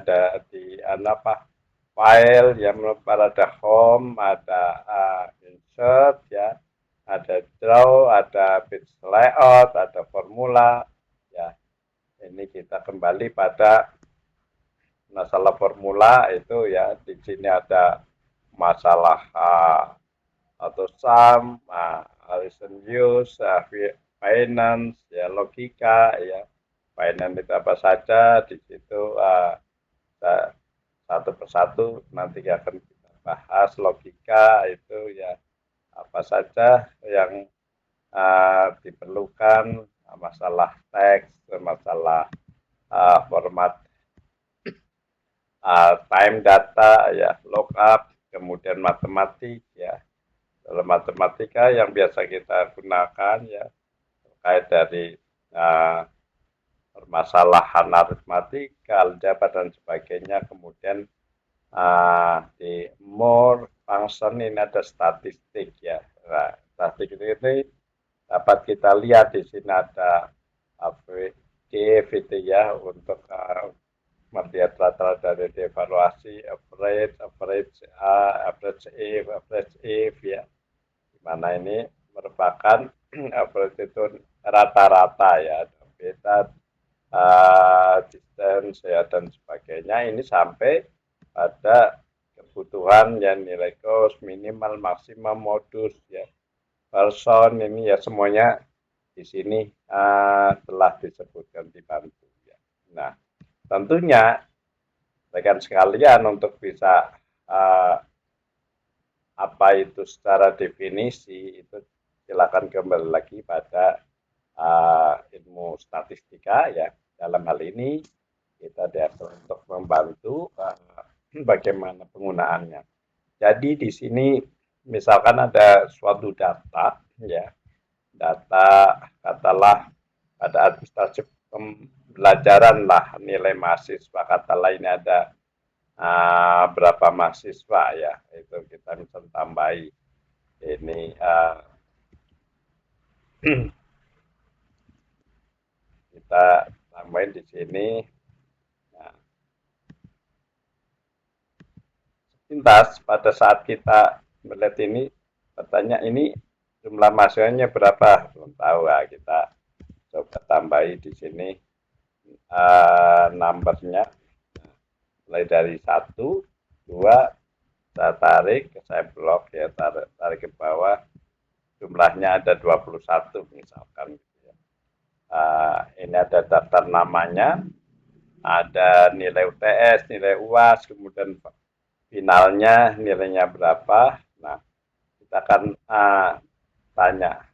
ada di apa file yang ada home, ada insert ya, ada draw, ada page layout, ada formula ya. Ini kita kembali pada masalah formula itu ya. Di sini ada masalah atau sum, reason use, finance ya, logika ya. Finance itu apa saja di situ satu persatu nanti akan kita bahas. Logika itu ya apa saja yang diperlukan, masalah teks, masalah format time data ya, lookup, kemudian matematik ya. Dalam matematika yang biasa kita gunakan ya terkait dari permasalahan aritmatika, aljabar dan sebagainya. Kemudian di more function ini ada statistik ya. Nah, statistik ini dapat kita lihat di sini ada AVG gitu ya untuk melihat rata-rata dari evaluasi, average, average A, average if, average if ya. Dimana ini merupakan average itu rata-rata ya, beta, distance ya dan sebagainya. Ini sampai pada kebutuhan yang nilai cost, minimal, maksimum, modus ya, person ini ya semuanya di sini telah disebutkan dibantu ya. Nah, tentunya rekan sekalian untuk bisa apa itu secara definisi itu silakan kembali lagi pada ilmu statistika ya. Dalam hal ini kita diatur untuk membantu bagaimana penggunaannya. Jadi di sini misalkan ada suatu data ya, data katalah pada administrasi pembelajaran lah, nilai mahasiswa katalah ini ada berapa mahasiswa ya, itu kita bisa tambahi ini kita tambahin di sini. Nah, sepintas pada saat kita melihat ini bertanya ini jumlah mahasiswanya berapa, belum tahu ya, kita coba tambahi di sini numbernya. Mulai dari 1, 2, saya tarik, saya blok ya, tarik ke bawah, jumlahnya ada 21 misalkan. Ini ada daftar namanya, ada nilai UTS, nilai UAS, kemudian finalnya nilainya berapa. Nah, kita akan tanya,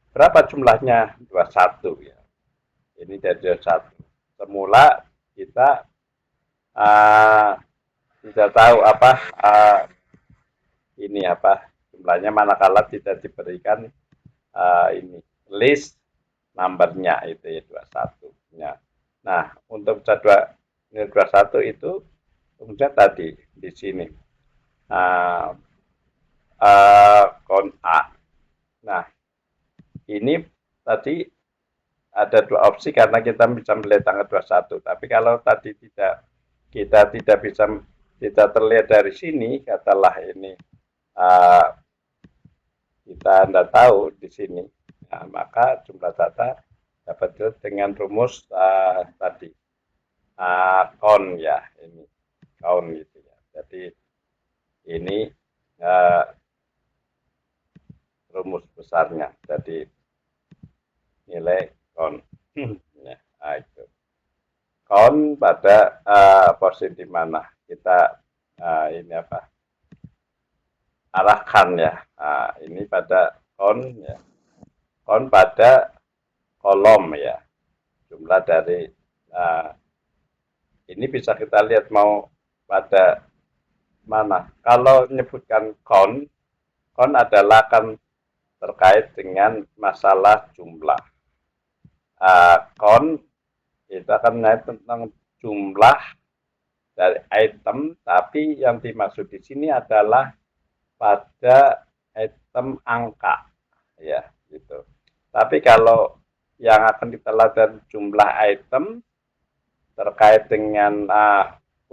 berapa jumlahnya? 21 ya. Ini dari 21. Semula kita tidak tahu apa ini apa jumlahnya, manakala tidak diberikan ini list numbernya itu ya 21 ya. Nah, untuk jadwal ini 21 itu kemudian tadi di sini kon A. Nah, ini tadi ada dua opsi karena kita bisa melihat tanggal 21. Tapi kalau tadi kita tidak bisa tidak terlihat dari sini, katalah ini kita tidak tahu di sini, nah, maka jumlah data dapat dilihat dengan rumus tadi count ya, ini count gitu ya. Jadi ini rumus besarnya. Jadi nilai count ya, itu count pada porsi di mana kita ini apa arahkan ya. Ini pada count ya, count pada kolom ya, jumlah dari ini bisa kita lihat mau pada mana. Kalau menyebutkan count adalah akan terkait dengan masalah jumlah. Count itu akan menaik tentang jumlah dari item, tapi yang dimaksud di sini adalah pada item angka ya gitu. Tapi kalau yang akan kita lihat jumlah item terkait dengan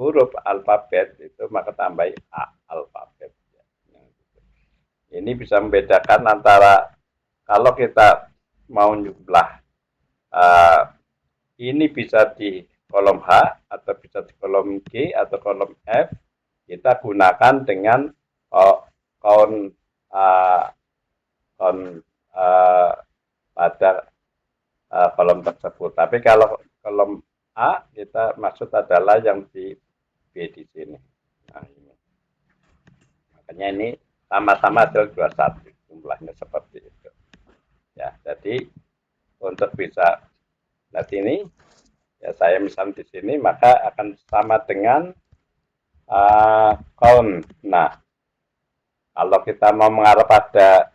huruf alfabet itu maka tambahi A alfabet. Ini bisa membedakan antara kalau kita mau jumlah ini bisa di kolom H atau bisa di kolom G atau kolom F, kita gunakan dengan count pada kolom tersebut. Tapi kalau kolom A kita maksud adalah yang di B di sini. Nah, ini. Makanya ini sama-sama adalah 21 jumlahnya seperti itu. Ya, jadi untuk bisa lihat ini, ya saya misalnya di sini maka akan sama dengan count. Nah, kalau kita mau mengarah pada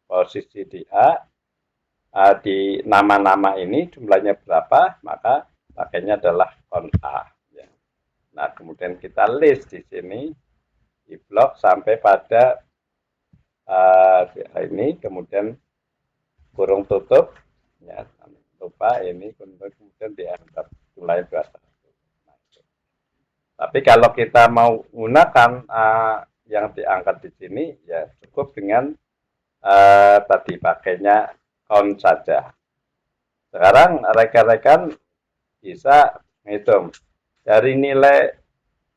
posisi di A, di nama-nama ini jumlahnya berapa, maka pakainya adalah count A. Ya. Nah, kemudian kita list di sini, di blok sampai pada ini, kemudian kurung tutup, ya, lupa ini, kemudian dianggap jumlahnya 21. Nah, tapi kalau kita mau menggunakan yang diangkat di sini, ya cukup dengan tadi pakainya count saja. Sekarang rekan-rekan bisa menghitung. Dari nilai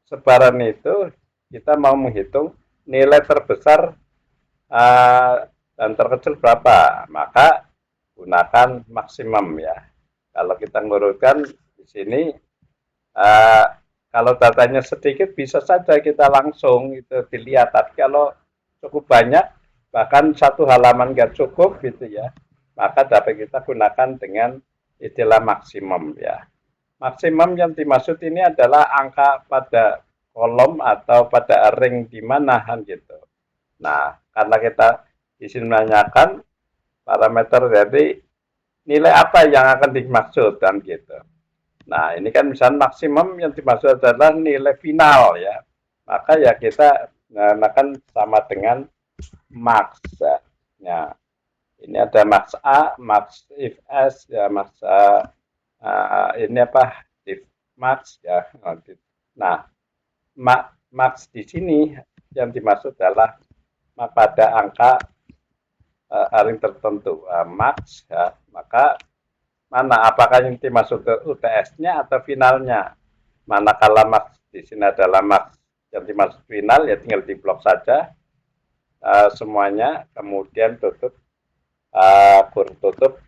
sebaran itu, kita mau menghitung nilai terbesar dan terkecil berapa. Maka gunakan maksimum ya. Kalau kita ngurutkan di sini, kalau datanya sedikit bisa saja kita langsung itu dilihat. Tapi kalau cukup banyak, bahkan satu halaman nggak cukup gitu ya, maka dapat kita gunakan dengan istilah maksimum ya. Maksimum yang dimaksud ini adalah angka pada kolom atau pada ring di mana gitu. Nah, karena kita di sini menanyakan parameter dari nilai apa yang akan dimaksud dan gitu. Nah, ini kan misalnya maksimum yang dimaksud adalah nilai final ya. Maka ya kita akan sama dengan max. Ya. Ini ada max A, max if S, ya max ini apa? If max ya. Nah, max di sini yang dimaksud adalah pada angka ring tertentu max ya, maka mana apakah yang dimaksud ke UTS-nya atau finalnya. Manakala max di sini adalah max yang dimaksud final ya tinggal di blok saja semuanya, kemudian tutup kurung tutup,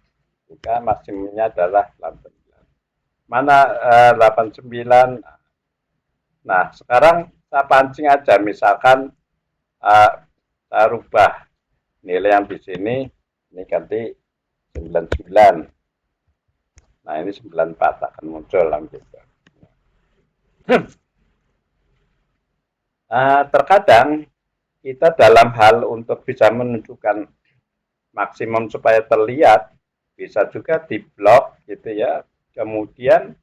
juga maksimumnya adalah 89. Mana 89? Nah, sekarang saya pancing aja, misalkan saya rubah nilai yang di sini, ini ganti 99. Nah, ini 94 akan muncul gitu. Terkadang kita dalam hal untuk bisa menunjukkan maksimum supaya terlihat, bisa juga di blok gitu ya. Kemudian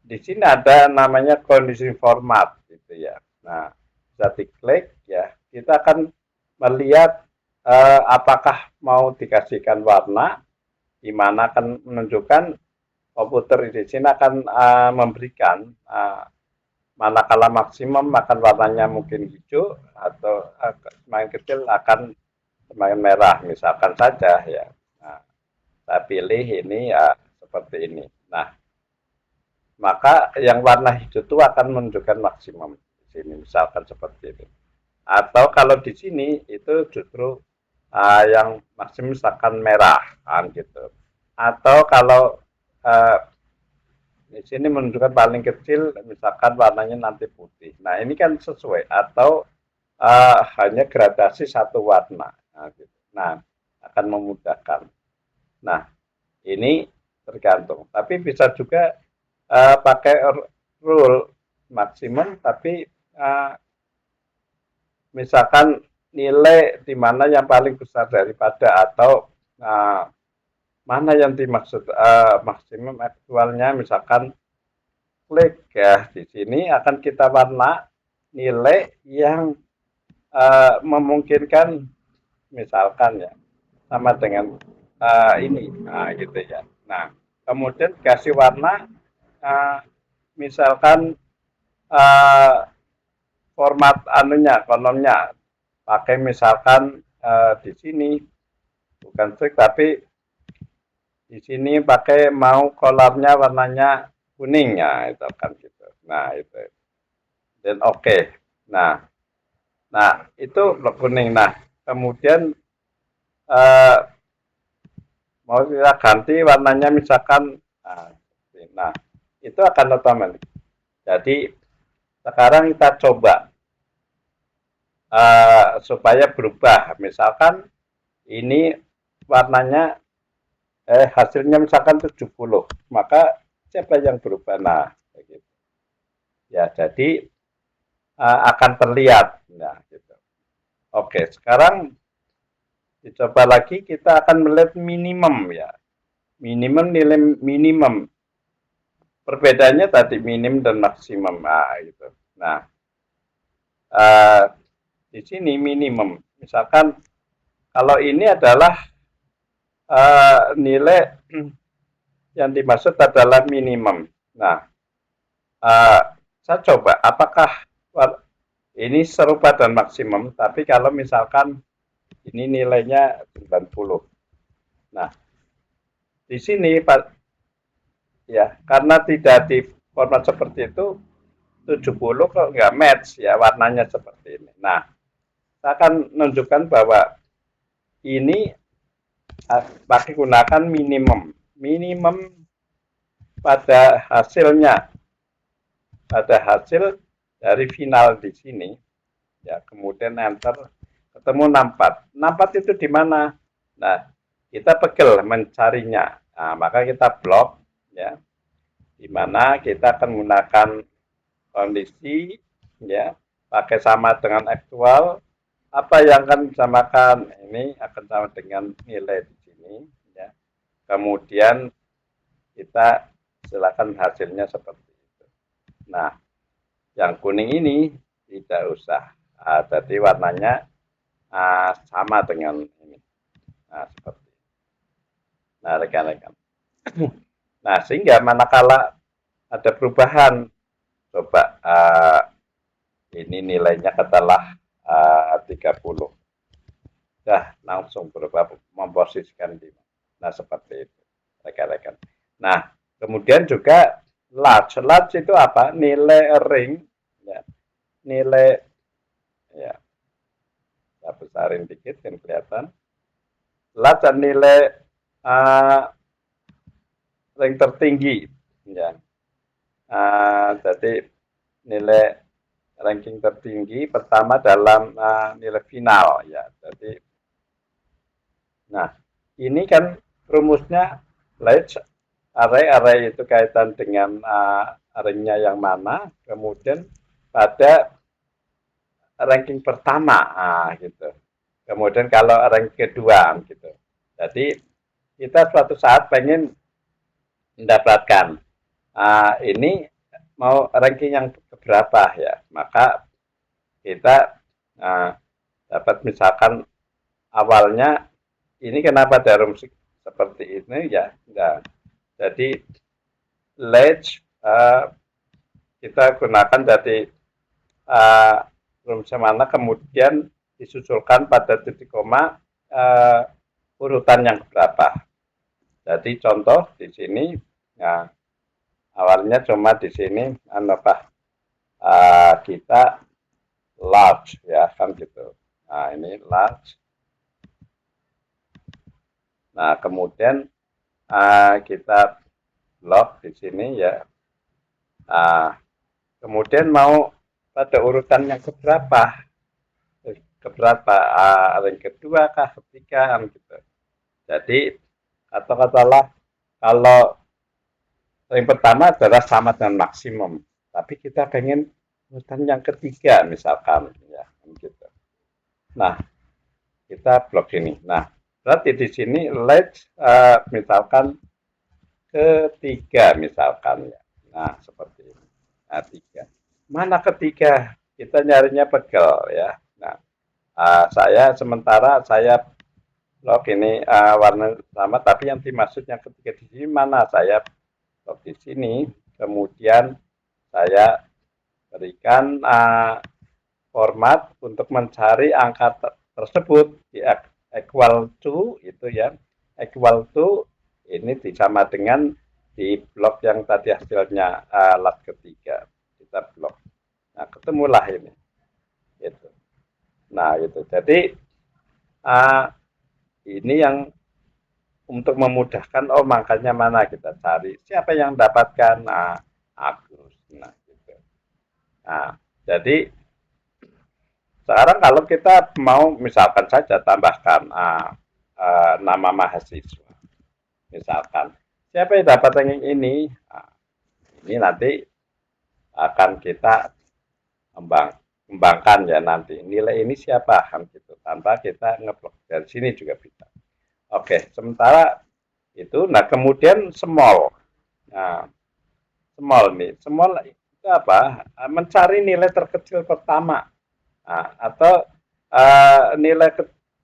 di sini ada namanya kondisi format gitu ya. Nah, bisa diklik ya. Kita akan melihat apakah mau dikasihkan warna, di mana akan menunjukkan komputer di sini akan memberikan manakala maksimum akan warnanya mungkin hijau atau semakin kecil akan semakin merah misalkan saja ya. Nah, saya pilih ini ya seperti ini. Nah, maka yang warna hijau itu akan menunjukkan maksimum di sini misalkan seperti ini. Atau kalau di sini itu justru yang maksimum misalkan merah kan gitu. Atau kalau di sini menunjukkan paling kecil misalkan warnanya nanti putih. Nah, ini kan sesuai atau hanya gradasi satu warna. Nah, gitu. Nah, akan memudahkan. Nah, ini tergantung. Tapi bisa juga pakai rule maksimum, tapi misalkan nilai di mana yang paling besar daripada atau mana yang dimaksud maksimum aktualnya, misalkan klik ya di sini akan kita warna nilai yang memungkinkan misalkan ya sama dengan ini gitu ya. Nah, kemudian kasih warna misalkan uh, format anunya, kolomnya pakai misalkan di sini bukan strict tapi di sini pakai mau kolarnya warnanya kuning ya itu kan gitu. Nah itu dan oke. Nah, nah itu blok kuning. Nah kemudian eh, mau kita ganti warnanya misalkan, nah itu akan otomatis. Jadi sekarang kita coba supaya berubah. Misalkan ini warnanya hasilnya misalkan 70, maka siapa yang berubah? Nah, begitu. Ya, jadi akan terlihat. Nah, gitu. Oke, sekarang dicoba lagi kita akan melihat minimum ya. Minimum nilai minimum. Perbedaannya tadi minim dan maksimum. Nah, gitu. Nah, uh, di sini minimum. Misalkan kalau ini adalah nilai yang dimaksud adalah minimum. Nah, uh, saya coba apakah ini serupa dan maksimum, tapi kalau misalkan ini nilainya 90. Nah, di sini Pak ya, karena tidak di format seperti itu 70 kok nggak match ya warnanya seperti ini. Nah, saya akan menunjukkan bahwa ini pakai gunakan minimum. Minimum pada hasilnya, pada hasil dari final di sini, ya kemudian enter, ketemu 64. 64 itu di mana? Nah, kita pegel mencarinya. Nah, maka kita blok, ya, di mana kita akan menggunakan kondisi, ya, pakai sama dengan aktual. Apa yang akan disamakan? Ini akan sama dengan nilai di sini, ya. Kemudian kita silakan hasilnya seperti itu. Nah, yang kuning ini tidak usah. Jadi warnanya sama dengan ini. Nah, seperti itu. Nah, rekan-rekan. Nah, sehingga manakala ada perubahan, coba ini nilainya katalah 30. Dah langsung berubah memposisikan di. Nah, seperti itu, rekan-rekan. Nah, kemudian juga large. Large itu apa? Nilai ring, ya. Nilai, ya, saya besarin dikit kan kelihatan. Large nilai ring tertinggi, ya. Jadi nilai ranking tertinggi pertama dalam nilai final, ya. Jadi, nah ini kan rumusnya large array itu kaitan dengan ringnya yang mana, kemudian pada ranking pertama, gitu. Kemudian kalau ranking kedua, gitu. Jadi kita suatu saat pengen mendapatkan ini mau ranking yang berapa ya, maka kita dapat misalkan awalnya ini kenapa ada rumus seperti ini ya, nah, jadi ledge kita gunakan dari rumus mana kemudian disusulkan pada titik koma urutan yang berapa. Jadi contoh di sini, nah, awalnya cuma di sini apa kita large ya kan gitu. Nah ini large. Nah kemudian kita blok di sini ya. Nah, kemudian mau pada urutan yang keberapa? Keberapa? Yang kedua kah? Ketiga kan gitu. Jadi katakanlah kalau yang pertama adalah sama dengan maksimum, tapi kita pengen urutan yang ketiga misalkan ya gitu. Nah, kita blok ini. Nah, berarti di sini let's misalkan ketiga misalkan ya. Nah, seperti ini. Nah, tiga. Mana ketiga? Kita nyarinya pegel ya. Nah, saya sementara saya blok ini warna sama, tapi yang dimaksud yang ketiga di sini mana? Saya blok di sini, kemudian saya berikan format untuk mencari angka tersebut di equal to itu ya, equal to ini sama dengan di blok yang tadi hasilnya lat ketiga kita blok. Nah, ketemulah ini. Gitu. Nah, itu. Jadi ini yang untuk memudahkan, oh makanya mana kita cari. Siapa yang dapatkan? Nah, Agus. Nah, gitu. Nah, jadi sekarang kalau kita mau misalkan saja tambahkan nama mahasiswa, misalkan siapa yang dapat ranking ini? Nah, ini nanti akan kita kembangkan ya nanti nilai ini siapa kan gitu tanpa kita ngeblok dari sini juga bisa. Oke, sementara itu, nah kemudian small. Nah, small nih, small itu apa? Mencari nilai terkecil pertama. Nah, atau nilai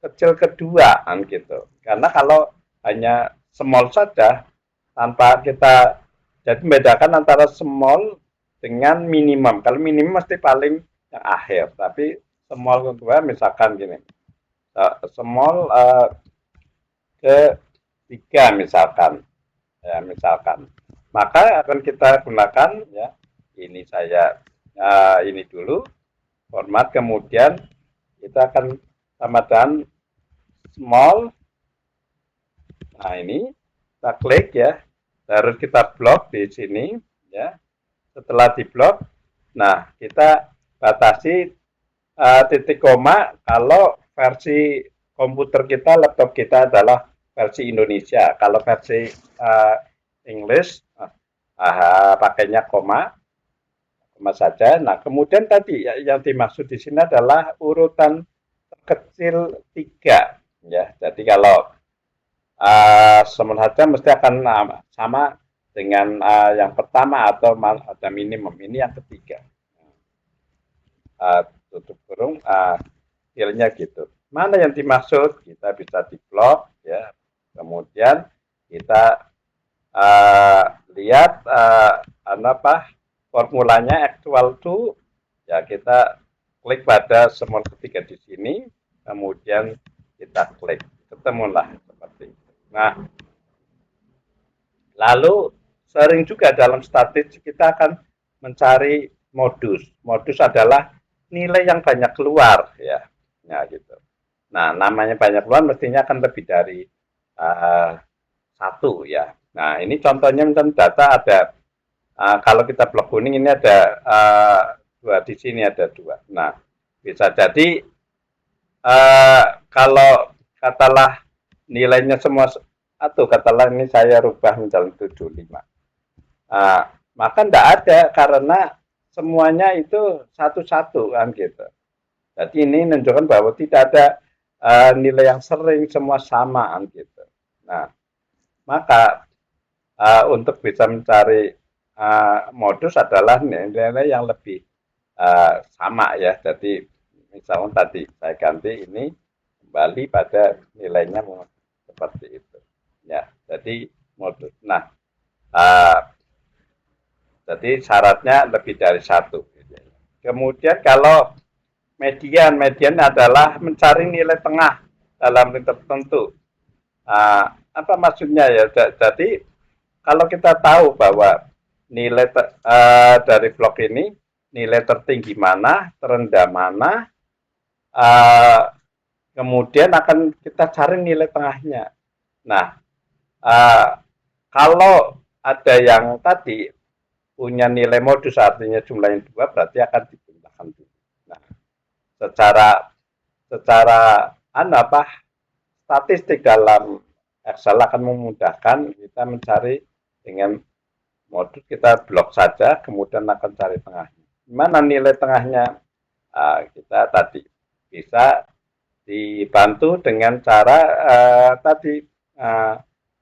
kecil kedua kan gitu. Karena kalau hanya small saja tanpa kita jadi membedakan antara small dengan minimum. Kalau minimum mesti paling yang akhir, tapi small kedua misalkan gini. Small ketiga misalkan ya misalkan maka akan kita gunakan ya ini saya ini dulu format kemudian kita akan tambahkan small. Nah, ini kita klik ya, harus kita blok di sini ya. Setelah diblok, nah kita batasi titik koma kalau versi komputer kita, laptop kita adalah versi Indonesia. Kalau versi English pakainya koma saja. Nah, kemudian tadi yang dimaksud di sini adalah urutan kecil 3 ya. Jadi kalau saja mesti akan sama dengan yang pertama atau ada minimum. Ini yang ketiga. Tutup kurung skillnya gitu. Mana yang dimaksud? Kita bisa di blok ya. Kemudian kita lihat apa formulanya actual to ya kita klik pada semua ketiga di sini kemudian kita klik ketemulah seperti itu. Nah, lalu sering juga dalam statistik kita akan mencari modus. Modus adalah nilai yang banyak keluar ya. Ya gitu. Nah, namanya banyak keluar mestinya akan lebih dari satu ya. Nah, ini contohnya misalnya data ada kalau kita blok kuning ini ada dua di sini ada dua. Nah, bisa jadi kalau katalah nilainya semua atau katalah ini saya rubah menjadi 75. Maka tidak ada karena semuanya itu satu-satu kan gitu. Jadi ini menunjukkan bahwa tidak ada nilai yang sering semua sama kan gitu. Nah, maka untuk bisa mencari modus adalah nilai-nilai yang lebih sama ya. Jadi misalnya tadi saya ganti ini kembali pada nilainya seperti itu. Ya, jadi modus. Nah, jadi syaratnya lebih dari satu. Kemudian kalau median adalah mencari nilai tengah dalam ring tertentu. Apa maksudnya ya? Jadi kalau kita tahu bahwa nilai dari blok ini nilai tertinggi mana, terendah mana, kemudian akan kita cari nilai tengahnya. Nah, kalau ada yang tadi punya nilai modus artinya jumlahnya 2 berarti akan digunakan dulu. Nah, secara apa statistik dalam Excel akan memudahkan kita mencari dengan modus kita blok saja kemudian akan cari tengahnya. Mana nilai tengahnya? Kita tadi bisa dibantu dengan cara tadi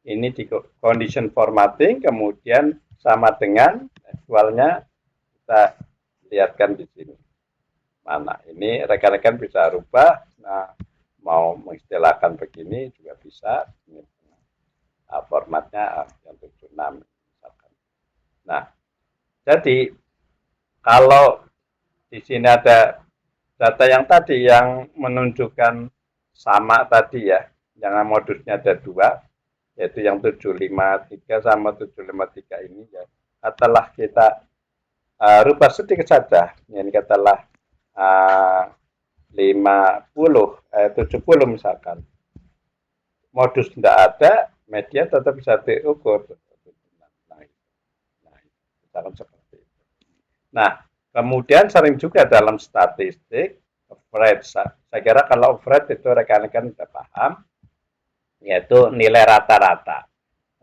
ini di condition formatting kemudian sama dengan actualnya kita lihatkan di sini. Mana ini rekan-rekan bisa rubah. Nah, mau mengistilahkan begini juga bisa. Formatnya yang 76 misalkan. Nah, jadi kalau di sini ada data yang tadi yang menunjukkan sama tadi ya, yang modusnya ada dua, yaitu yang 753 sama 753 ini ya. Setelah kita rubah sedikit saja, ini katalah 70 misalkan. Modus tidak ada, media tetap bisa diukur. Nah, misalkan seperti itu. Nah, kemudian sering juga dalam statistik average. Saya kira kalau average itu rekan-rekan sudah paham, yaitu nilai rata-rata.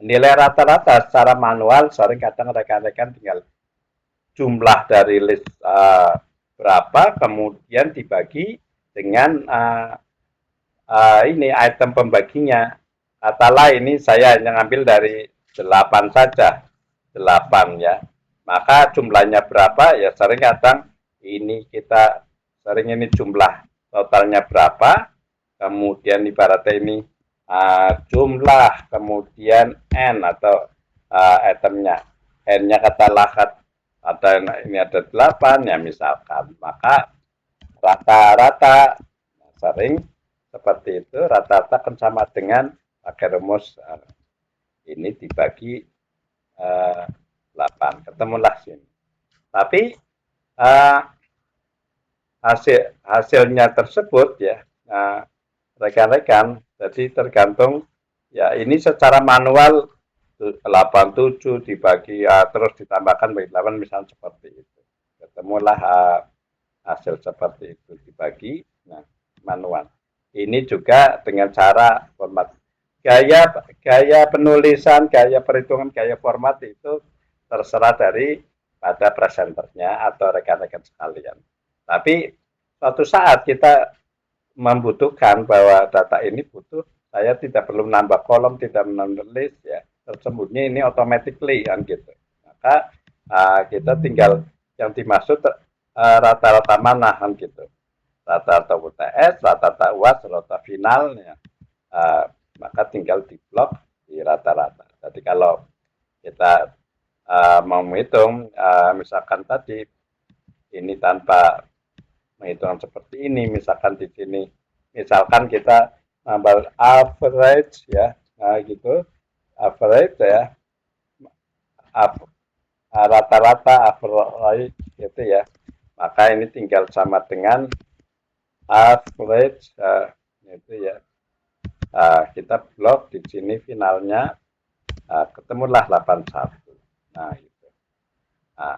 Nilai rata-rata secara manual sering kadang rekan-rekan tinggal jumlah dari list berapa, kemudian dibagi dengan ini item pembaginya. Katalah ini saya hanya ngambil dari 8 saja, 8 ya. Maka jumlahnya berapa ya sering kadang ini kita sering ini jumlah totalnya berapa, kemudian ibaratnya ini jumlah, kemudian n atau itemnya, n-nya katalah ada ini ada 8 ya misalkan, maka rata-rata sering seperti itu, rata-rata kan sama dengan pakai rumus ini dibagi 8, ketemulah sini. Tapi hasilnya tersebut ya rekan-rekan, jadi tergantung ya ini secara manual 87 dibagi terus ditambahkan bagi 8 misalnya seperti itu, ketemulah hasil seperti itu dibagi manual. Ini juga dengan cara format gaya penulisan, gaya perhitungan, gaya format itu terserah dari pada presenternya atau rekan-rekan sekalian. Tapi suatu saat kita membutuhkan bahwa data ini butuh, saya tidak perlu menambah kolom, tidak menulis ya, tersembunyi ini automatically kan gitu. Maka kita tinggal yang dimaksud rata-rata mana kan gitu. Rata-rata UTS, rata-rata UAS, rata-rata finalnya. Maka tinggal di blok di rata-rata. Jadi kalau kita mau menghitung, misalkan tadi ini tanpa menghitung seperti ini, misalkan di sini, misalkan kita nambah average ya, gitu, average ya, rata-rata average gitu ya, maka ini tinggal sama dengan average itu ya, kita blok di sini finalnya ketemulah 81. Nah itu. Nah,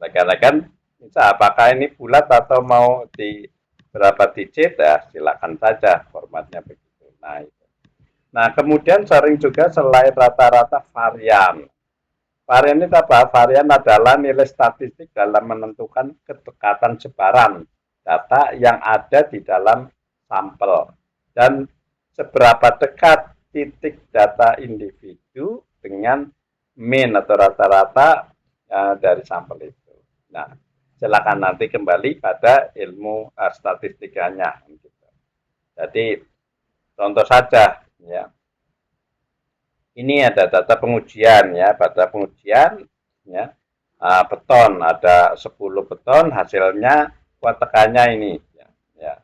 rekan-rekan bisa apakah ini bulat atau mau di berapa digit ya silakan saja formatnya begitu. Nah itu. Nah kemudian sering juga selain rata-rata varian. Varian itu apa? Varian adalah nilai statistik dalam menentukan kedekatan sebaran data yang ada di dalam sampel dan seberapa dekat titik data individu dengan mean atau rata-rata dari sampel itu. Nah, silakan nanti kembali pada ilmu statistikanya. Jadi contoh saja ya. Ini ada data pengujian ya, pada pengujian ya, beton ada 10 beton, hasilnya tekannya ini ya, ya.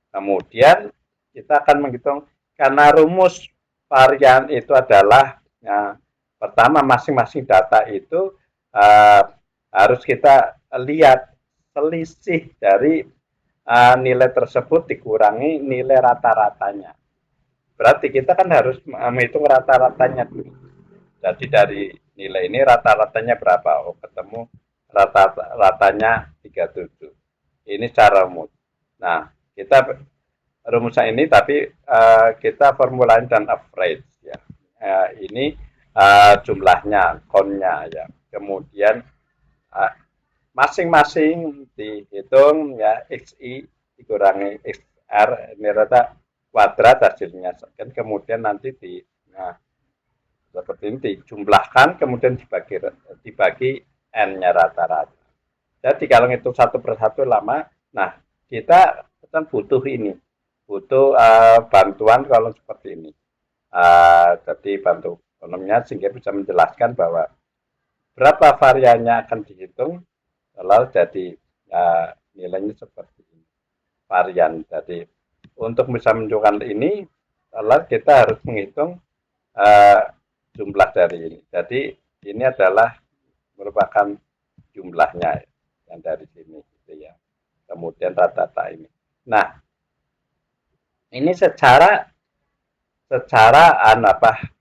Kemudian kita akan menghitung karena rumus varian itu adalah ya, pertama masing-masing data itu harus kita lihat selisih dari nilai tersebut dikurangi nilai rata-ratanya. Berarti kita kan harus menghitung rata-ratanya dulu. Jadi dari nilai ini rata-ratanya berapa? Oh, ketemu rata-ratanya 37. Ini cara rumus. Nah, kita rumusnya ini tapi kita formulain dan average ya. Ini jumlahnya, count-nya ya. Kemudian masing-masing dihitung ya XI dikurangi XR ini rata kuadrat hasilnya kan kemudian nanti seperti ini dijumlahkan kemudian dibagi n-nya rata-rata. Jadi kalau itu satu persatu lama, nah kita kan butuh ini, butuh bantuan kalau seperti ini. Jadi bantu ekonominya sehingga bisa menjelaskan bahwa berapa variannya akan dihitung, lalu jadi nilainya seperti ini. Varian. Jadi untuk bisa menunjukkan ini, lalu kita harus menghitung uh, jumlah dari ini. Jadi ini adalah merupakan jumlahnya yang dari sini, gitu ya. Kemudian rata-rata ini. Nah, ini secara secara apa?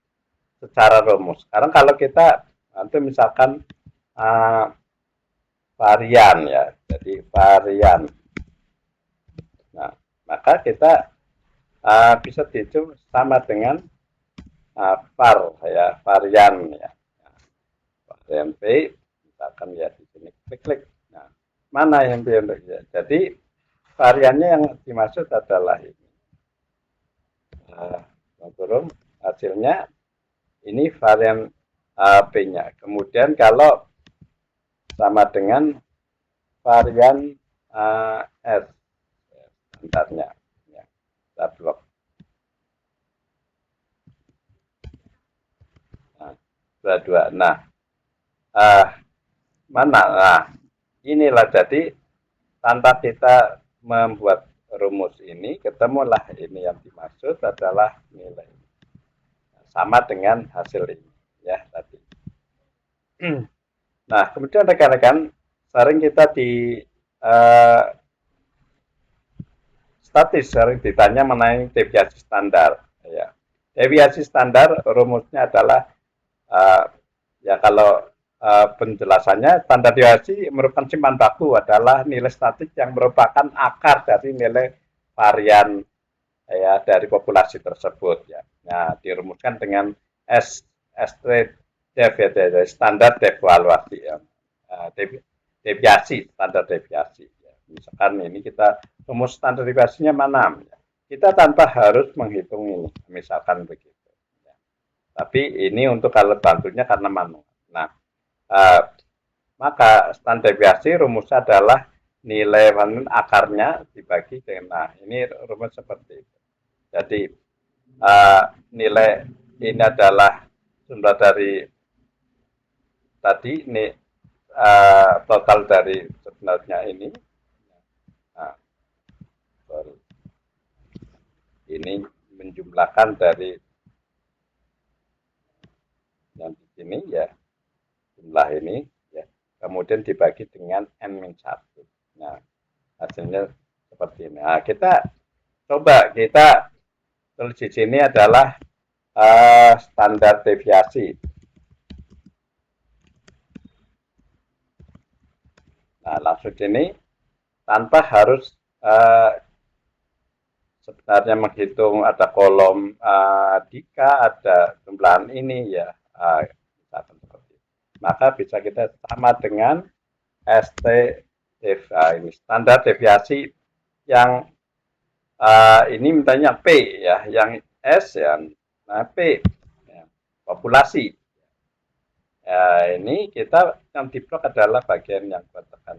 Secara rumus. Sekarang kalau kita nanti misalkan uh, varian ya, jadi varian. Nah, maka kita bisa dihitung sama dengan var ya, varian ya. Varian P misalkan ya di sini klik-klik. Nah, mana yang biar ya. Jadi variannya yang dimaksud adalah ini. Turun hasilnya ini varian P-nya. Kemudian kalau sama dengan varian S standarnya ya, blok. Nah, dua. Nah, mana? Nah, inilah jadi tanpa kita membuat rumus ini, ketemulah ini yang dimaksud adalah nilai sama dengan hasil ini ya tadi. Nah, kemudian rekan-rekan sering kita di statis sering ditanya mengenai deviasi standar ya. Deviasi standar rumusnya adalah ya kalau penjelasannya standar deviasi merupakan simpan baku adalah nilai statis yang merupakan akar dari nilai varian ya dari populasi tersebut ya. Nah, dirumuskan dengan ST dev ya, standar devaluasi ya. Deviasi, standar deviasi ya. Misalkan ini kita rumus standar deviasinya mana? Kita tanpa harus menghitung ini, misalkan begitu. Ya. Tapi ini untuk alat bantunya karena manual. Nah, maka standar deviasi rumusnya adalah nilai akarnya dibagi dengan, nah ini rumus seperti itu. Jadi nilai ini adalah jumlah dari tadi ini total dari sebenarnya ini. Nah, ini menjumlahkan dari yang di sini ya jumlah ini ya kemudian dibagi dengan n-1. Nah, hasilnya seperti ini. Nah, kita coba kita tulis di sini adalah standar deviasi. Nah, langsung ini tanpa harus sebenarnya menghitung ada kolom dika, ada jumlahan ini ya, misalkan seperti itu. Maka bisa kita sama dengan ST ini standar deviasi yang ini mintanya P ya, yang S ya, nah P ya, populasi. Ya, ini kita yang di blok adalah bagian yang tekan.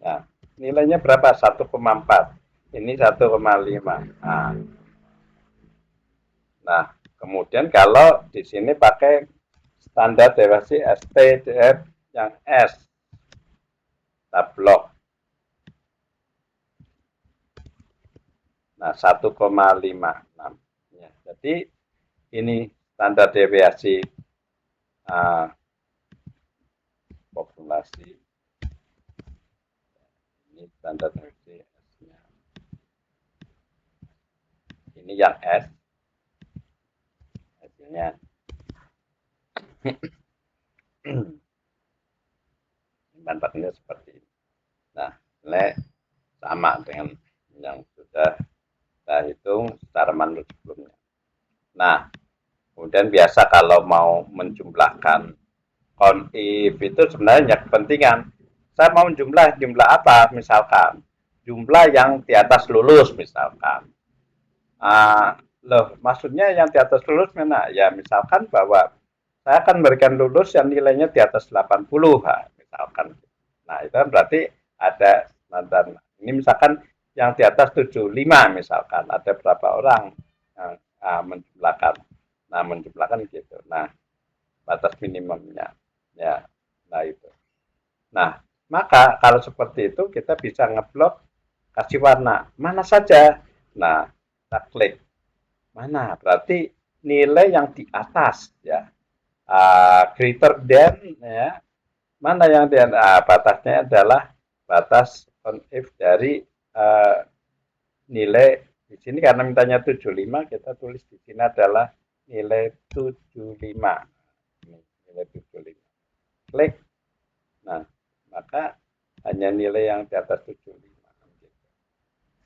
Nah, nilainya berapa? 1,4. Ini 1,5. Nah, kemudian kalau di sini pakai standar deviasi STDF yang S, blok. Nah, 1,56. Ya, jadi ini standar deviasi populasi. Ini standar deviasi S-nya. Ini yang S. Hasilnya. Dampaknya seperti ini. Nah, nilai sama dengan yang sudah kita hitung secara manual sebelumnya. Nah, kemudian biasa kalau mau menjumlahkan count if itu sebenarnya kepentingan. Saya mau jumlah apa? Misalkan jumlah yang di atas lulus misalkan. Loh, maksudnya yang di atas lulus mana? Ya misalkan bahwa saya akan memberikan lulus yang nilainya di atas 80 misalkan. Nah, itu kan berarti ada mantan. Ini misalkan yang di atas 75 misalkan ada berapa orang yang menjumlahkan. Nah, menjumlahkan gitu. Nah, batas minimumnya. Ya, nah itu. Nah, maka kalau seperti itu kita bisa ngeblok, kasih warna mana saja. Nah, kita klik mana, berarti nilai yang di atas ya, greater than ya, mana yang di batasnya adalah batas on if dari nilai di sini karena mintanya 75 kita tulis di sini adalah nilai 75. Nilai 75. Klik. Nah, maka hanya nilai yang di atas 75.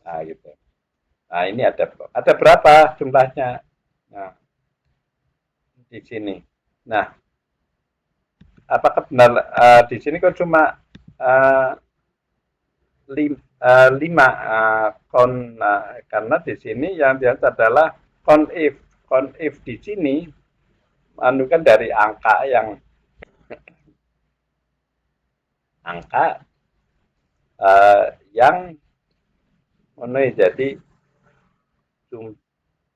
Nah, gitu. Nah, ini ada berapa jumlahnya? Nah, di sini. Nah, apakah benar di sini kok cuma uh, 5 karena di sini yang diatas adalah conif di sini anu kan dari angka yang menulis jadi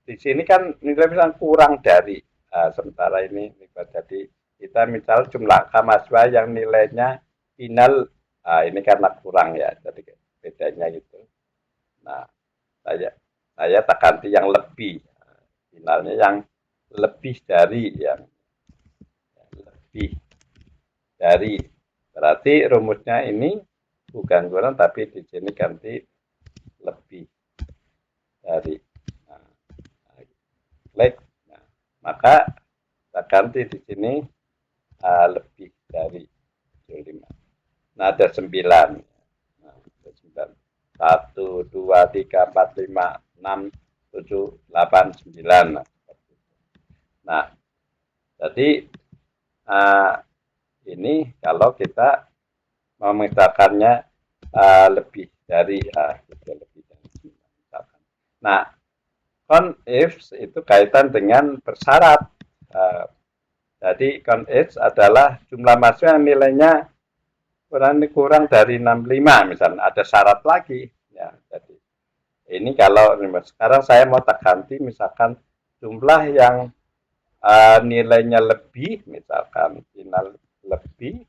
di sini kan nilai misalnya kurang dari sementara ini jadi kita misal jumlah mahasiswa yang nilainya final ini karena kurang ya jadi bedanya itu. Nah, saya tak ganti yang lebih. Finalnya yang lebih dari yang lebih dari. Berarti rumusnya ini bukan kurang tapi di sini ganti lebih dari. Nah, klik. Nah, maka kita ganti di sini lebih dari 75. Nah, ada 9. Nah, ada 9. 1, 2, 3, 4, 5, 6, 7, 8, 9. Nah, jadi ini kalau kita memetakannya lebih dari lebih dari 9. Nah, conif itu kaitan dengan bersyarat. Jadi conif adalah jumlah mahasiswa yang nilainya kurang dari 65 misalnya ada syarat lagi ya. Jadi ini kalau sekarang saya mau tak ganti misalkan jumlah yang nilainya lebih misalkan final lebih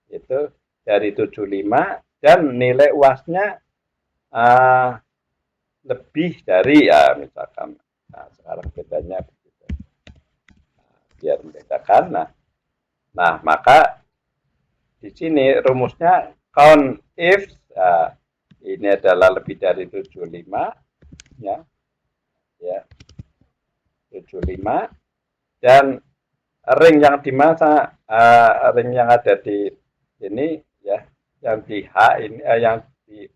itu dari 75 dan nilai UASnya lebih dari ya misalkan. Nah, sekarang bedanya begitu. Nah, biar membedakan. Nah, maka di sini rumusnya count if ini adalah lebih dari 75 ya. Ya. 75 dan ring yang di mana ring yang ada di ini ya yang di H ini yang di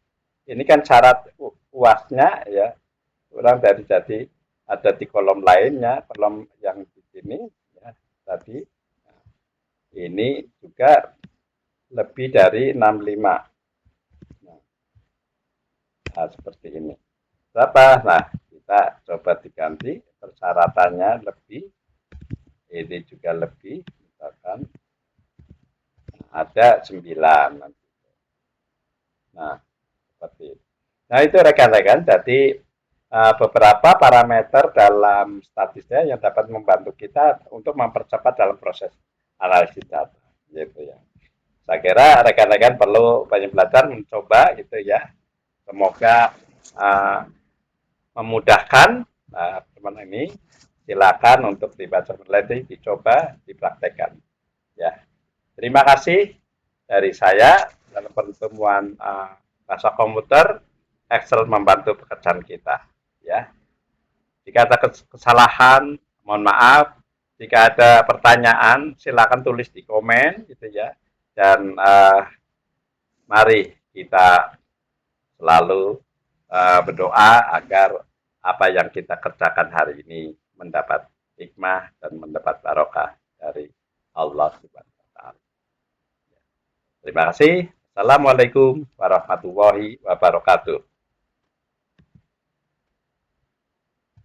ini kan syarat UASnya ya kurang dari jadi ada di kolom lainnya kolom yang di sini ya tadi nah, ini juga lebih dari 65 nah seperti ini berapa nah kita coba diganti persyaratannya lebih ini juga lebih misalkan ada 9 nah seperti itu. Nah itu rekan-rekan jadi beberapa parameter dalam statistik yang dapat membantu kita untuk mempercepat dalam proses analisis data gitu ya. Saya kira rekan-rekan perlu banyak belajar mencoba gitu ya. Semoga memudahkan teman ini silakan untuk dibaca meneliti, dicoba, dipraktekkan ya. Terima kasih dari saya dalam pertemuan bahasa komputer Excel membantu pekerjaan kita ya. Jika ada kesalahan, mohon maaf. Jika ada pertanyaan, silakan tulis di komen gitu ya. Dan mari kita selalu berdoa agar apa yang kita kerjakan hari ini mendapat hikmah dan mendapat barokah dari Allah Subhanahu wa taala. Terima kasih. Assalamualaikum warahmatullahi wabarakatuh.